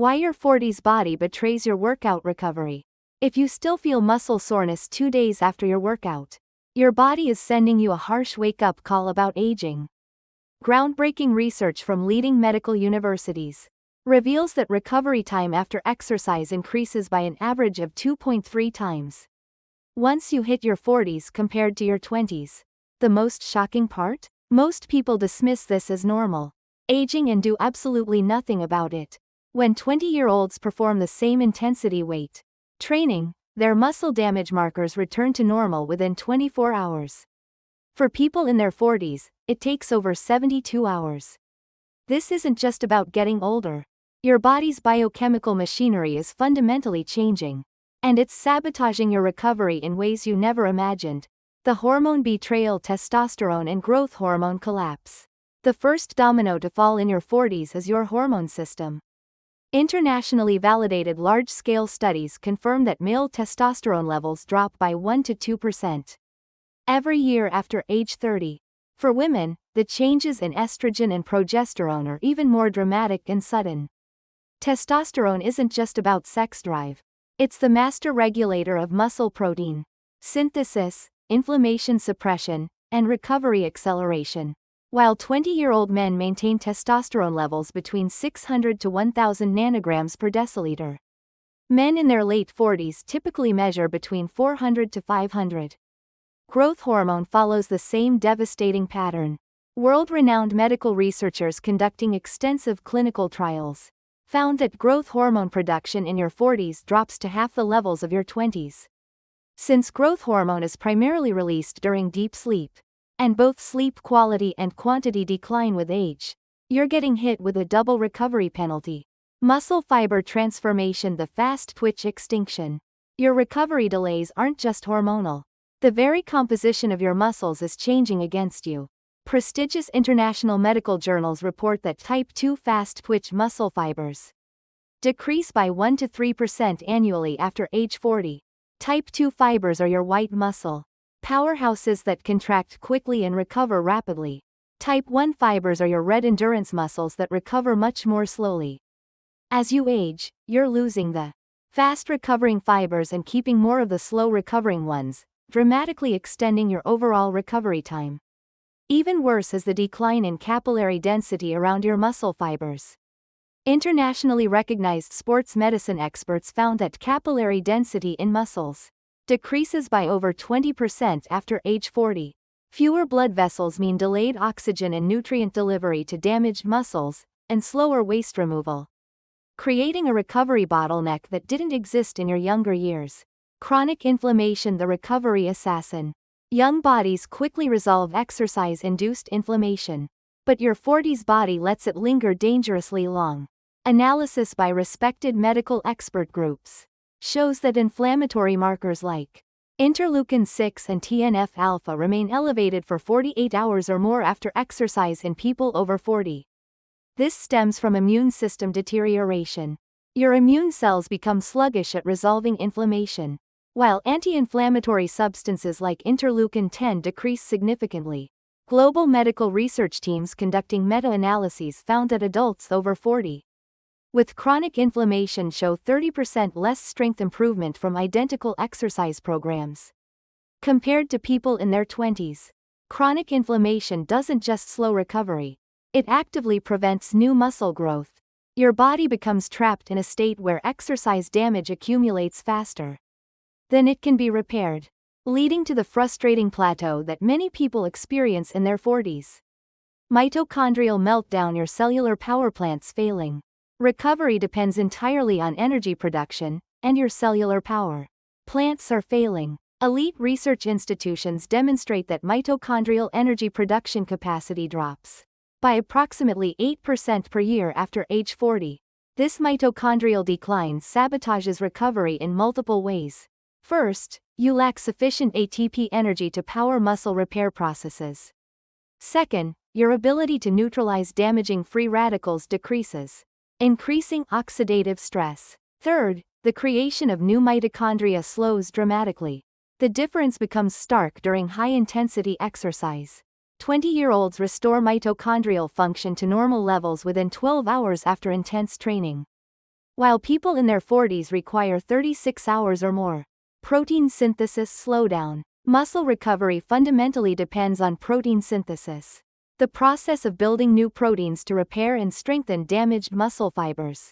Why your 40s body betrays your workout recovery. If you still feel muscle soreness 2 days after your workout, your body is sending you a harsh wake-up call about aging. Groundbreaking research from leading medical universities reveals that recovery time after exercise increases by an average of 2.3 times once you hit your 40s compared to your 20s. The most shocking part? Most people dismiss this as normal aging and do absolutely nothing about it. When 20-year-olds perform the same intensity weight training, their muscle damage markers return to normal within 24 hours. For people in their 40s, it takes over 72 hours. This isn't just about getting older. Your body's biochemical machinery is fundamentally changing, and it's sabotaging your recovery in ways you never imagined. The hormone betrayal, testosterone and growth hormone collapse. The first domino to fall in your 40s is your hormone system. Internationally validated large-scale studies confirm that male testosterone levels drop by 1 to 2% every year after age 30. For women, the changes in estrogen and progesterone are even more dramatic and sudden. Testosterone isn't just about sex drive. It's the master regulator of muscle protein synthesis, inflammation suppression, and recovery acceleration. While 20-year-old men maintain testosterone levels between 600 to 1000 nanograms per deciliter, men in their late 40s typically measure between 400 to 500. Growth hormone follows the same devastating pattern. World-renowned medical researchers conducting extensive clinical trials found that growth hormone production in your 40s drops to half the levels of your 20s. Since growth hormone is primarily released during deep sleep, and both sleep quality and quantity decline with age, you're getting hit with a double recovery penalty. Muscle fiber transformation, the fast twitch extinction. Your recovery delays aren't just hormonal. The very composition of your muscles is changing against you. Prestigious international medical journals report that type 2 fast twitch muscle fibers decrease by 1 to 3% annually after age 40. Type 2 fibers are your white muscle powerhouses that contract quickly and recover rapidly. Type 1 fibers are your red endurance muscles that recover much more slowly. As you age, you're losing the fast recovering fibers and keeping more of the slow recovering ones, dramatically extending your overall recovery time. Even worse is the decline in capillary density around your muscle fibers. Internationally recognized sports medicine experts found that capillary density in muscles decreases by over 20% after age 40. Fewer blood vessels mean delayed oxygen and nutrient delivery to damaged muscles, and slower waste removal, creating a recovery bottleneck that didn't exist in your younger years. Chronic inflammation, the recovery assassin. Young bodies quickly resolve exercise-induced inflammation, but your 40s body lets it linger dangerously long. Analysis by respected medical expert groups shows that inflammatory markers like interleukin-6 and TNF-alpha remain elevated for 48 hours or more after exercise in people over 40. This stems from immune system deterioration. Your immune cells become sluggish at resolving inflammation, while anti-inflammatory substances like interleukin-10 decrease significantly. Global medical research teams conducting meta-analyses found that adults over 40 with chronic inflammation show 30% less strength improvement from identical exercise programs compared to people in their 20s. Chronic inflammation doesn't just slow recovery, it actively prevents new muscle growth. Your body becomes trapped in a state where exercise damage accumulates faster than it can be repaired, leading to the frustrating plateau that many people experience in their 40s. Mitochondrial meltdown, your cellular power plants failing. Recovery depends entirely on energy production, and your cellular power plants are failing. Elite research institutions demonstrate that mitochondrial energy production capacity drops by approximately 8% per year after age 40. This mitochondrial decline sabotages recovery in multiple ways. First, you lack sufficient ATP energy to power muscle repair processes. Second, your ability to neutralize damaging free radicals decreases, increasing oxidative stress. Third, the creation of new mitochondria slows dramatically. The difference becomes stark during high-intensity exercise. 20-year-olds restore mitochondrial function to normal levels within 12 hours after intense training. while people in their 40s require 36 hours or more. Protein synthesis slowdown. Muscle recovery fundamentally depends on protein synthesis, the process of building new proteins to repair and strengthen damaged muscle fibers.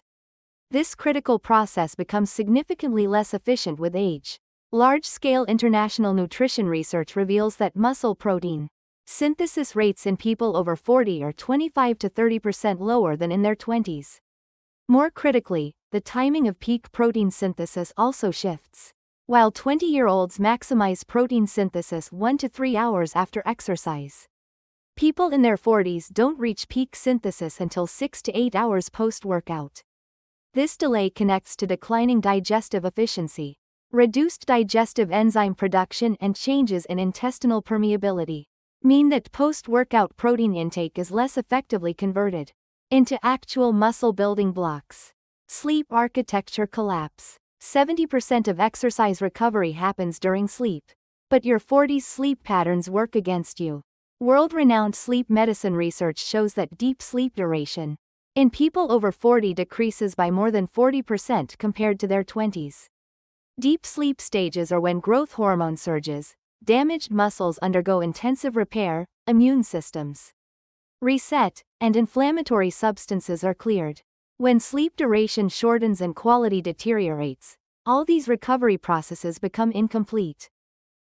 This critical process becomes significantly less efficient with age. Large-scale international nutrition research reveals that muscle protein synthesis rates in people over 40 are 25 to 30% lower than in their 20s. More critically, the timing of peak protein synthesis also shifts. While 20-year-olds maximize protein synthesis 1 to 3 hours after exercise, people in their 40s don't reach peak synthesis until 6 to 8 hours post-workout. This delay connects to declining digestive efficiency, reduced digestive enzyme production, and changes in intestinal permeability mean that post-workout protein intake is less effectively converted into actual muscle building blocks. Sleep architecture collapse. 70% of exercise recovery happens during sleep. But your 40s sleep patterns work against you. World-renowned sleep medicine research shows that deep sleep duration in people over 40 decreases by more than 40% compared to their 20s. Deep sleep stages are when growth hormone surges, damaged muscles undergo intensive repair, immune systems reset, and inflammatory substances are cleared. When sleep duration shortens and quality deteriorates, all these recovery processes become incomplete,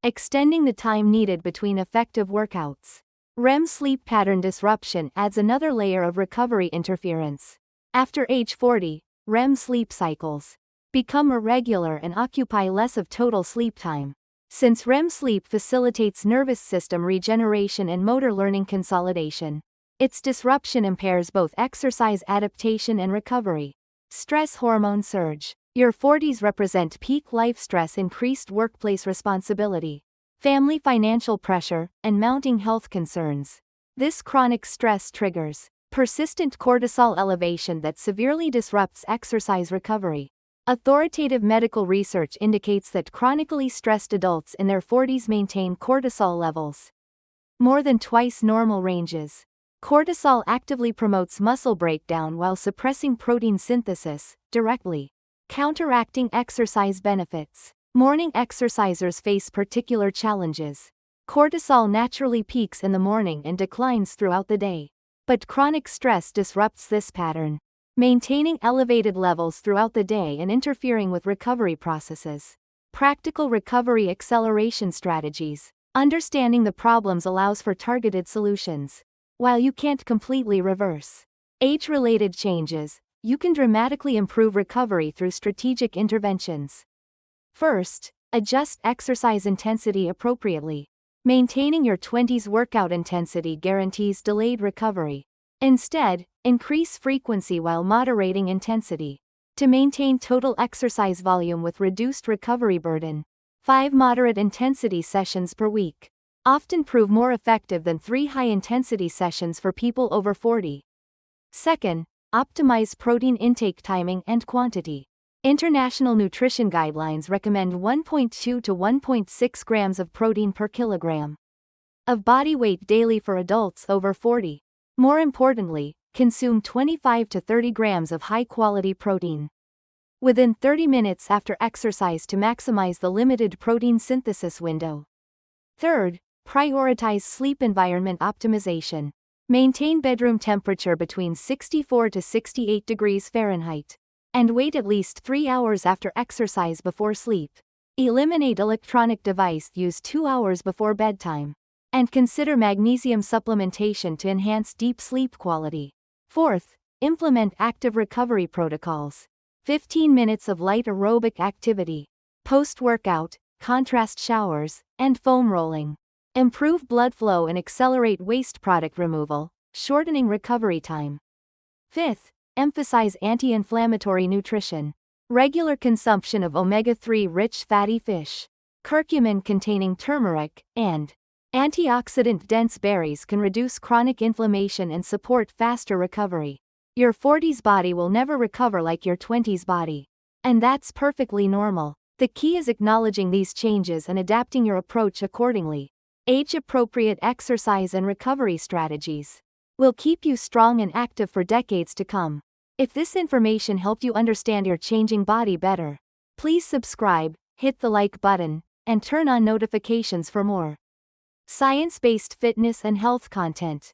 extending the time needed between effective workouts. REM sleep pattern disruption adds another layer of recovery interference. After age 40, REM sleep cycles become irregular and occupy less of total sleep time. Since REM sleep facilitates nervous system regeneration and motor learning consolidation, its disruption impairs both exercise adaptation and recovery. Stress hormone surge. Your 40s represent peak life stress, increased workplace responsibility, family financial pressure, and mounting health concerns. This chronic stress triggers persistent cortisol elevation that severely disrupts exercise recovery. Authoritative medical research indicates that chronically stressed adults in their 40s maintain cortisol levels more than twice normal ranges. Cortisol actively promotes muscle breakdown while suppressing protein synthesis, directly counteracting exercise benefits. Morning exercisers face particular challenges. Cortisol naturally peaks in the morning and declines throughout the day. But chronic stress disrupts this pattern, maintaining elevated levels throughout the day and interfering with recovery processes. Practical recovery acceleration strategies. Understanding the problems allows for targeted solutions. While you can't completely reverse age-related changes, you can dramatically improve recovery through strategic interventions. First, adjust exercise intensity appropriately. Maintaining your 20s workout intensity guarantees delayed recovery. Instead, increase frequency while moderating intensity. To maintain total exercise volume with reduced recovery burden, 5 moderate intensity sessions per week often prove more effective than 3 high-intensity sessions for people over 40. Second, optimize protein intake timing and quantity. International nutrition guidelines recommend 1.2 to 1.6 grams of protein per kilogram of body weight daily for adults over 40. More importantly, consume 25 to 30 grams of high-quality protein within 30 minutes after exercise to maximize the limited protein synthesis window. Third, prioritize sleep environment optimization. Maintain bedroom temperature between 64 to 68 degrees Fahrenheit. And wait at least 3 hours after exercise before sleep. Eliminate electronic device use 2 hours before bedtime. And consider magnesium supplementation to enhance deep sleep quality. Fourth, implement active recovery protocols. 15 minutes of light aerobic activity, post-workout, contrast showers, and foam rolling improve blood flow and accelerate waste product removal, shortening recovery time. Fifth, emphasize anti-inflammatory nutrition. Regular consumption of omega-3 rich fatty fish, curcumin-containing turmeric, and antioxidant-dense berries can reduce chronic inflammation and support faster recovery. Your 40s body will never recover like your 20s body. And that's perfectly normal. The key is acknowledging these changes and adapting your approach accordingly. Age-appropriate exercise and recovery strategies will keep you strong and active for decades to come. If this information helped you understand your changing body better, please subscribe, hit the like button, and turn on notifications for more science-based fitness and health content.